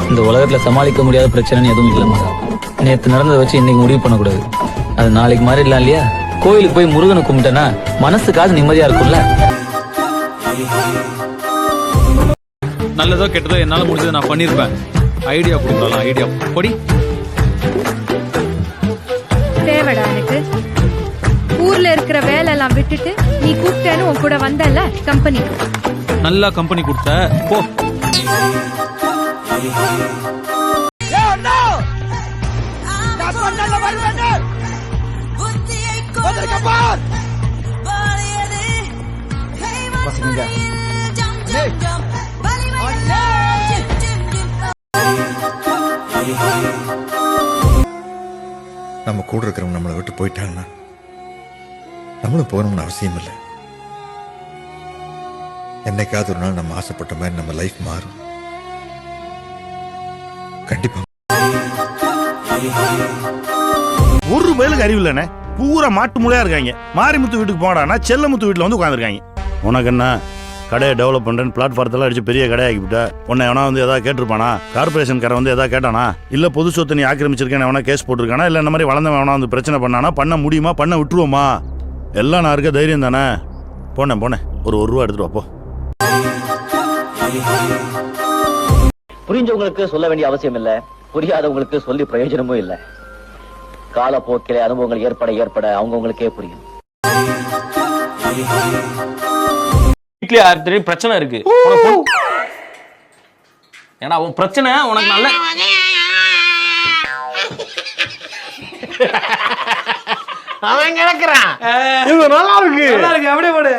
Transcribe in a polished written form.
இந்த உலகத்துல சமாளிக்க முடியாத பிரச்சனை எதுவும் இல்லைம்மா. நேத்து நடந்ததை வச்சு இன்னைக்கு முடிவு பண்ணக்கூடாது. அது நாளைக்கு மாறிடலாம் இல்லையா? கோயிலுக்கு போய் முருகனை கும்பிட்டேன்னா மனசுக்காக நிம்மதியா இருக்கும்ல. நல்லதோ கெட்டதோ என்னால முடிஞ்சதை நான் பண்ணிருப்பேன். ஐடியா கொடுக்கலாம். ஐடியா கொடி தேவடா எனக்கு. ஊர்ல இருக்கிற வேலை எல்லாம் விட்டுட்டு நீ கூப்பிட்டேன்னு உன் கூட வந்தல கம்பெனி. நல்லா கம்பெனி கொடுத்த போ. நம்ம கூட இருக்கிறவங்க நம்மளை விட்டு போயிட்டாங்கன்னா நம்மளும் போகணும்னு அவசியம் இல்லை. என்னைக்காவது ஒரு நாள் நம்ம ஆசைப்பட்ட மாதிரி நம்ம லைஃப் மாறும். கண்டிப்பா. ஒரு பயலுக்கு அறிவு இல்லைண்ணே. பூரா மாட்டு மூளையா இருக்காங்க. மாரிமுத்து வீட்டுக்கு போனான்னா செல்லமுத்து வீட்டுல வந்து உட்காந்துருக்காங்க. உனக்கு என்ன கடையை டெவலப் பண்றேன்னு பிளாட்ஃபார்த்தெல்லாம் அடிச்சு பெரிய கடையாக்கிவிட்ட. உன்னை எவனா வந்து எதாவது கேட்டிருப்பானா? கார்பரேஷன்காரன் வந்து எதாவது கேட்டானா? இல்ல பொது சொத்தை நீ ஆக்கிரமிச்சிருக்கேன் எவனா கேஸ் போட்டிருக்கானா? இல்ல இந்த மாதிரி வளர்ந்தவன் எவனா வந்து பிரச்சனை பண்ணானா? பண்ண முடியுமா? பண்ண விட்டுருவோமா? எல்லாம் நான் இருக்க தைரியம் தானே. போனேன் ஒரு ரூபா எடுத்துட்டு வாப்போ. புரிஞ்சவங்களுக்கு சொல்ல வேண்டிய அவசியம் இல்ல, புரியாதவங்களுக்கு சொல்லி பிரயோஜனமும் இல்ல. காலப்போக்கிலே அனுபவங்கள் ஏற்பட அவங்கவுங்களுக்கே புரியும். வீட்லயே பிரச்சனை இருக்கு. ஏன்னா உன் பிரச்சனை உனக்கு நல்ல அவன் கிடக்குறான். நல்லா இருக்கு அப்படியே போடு.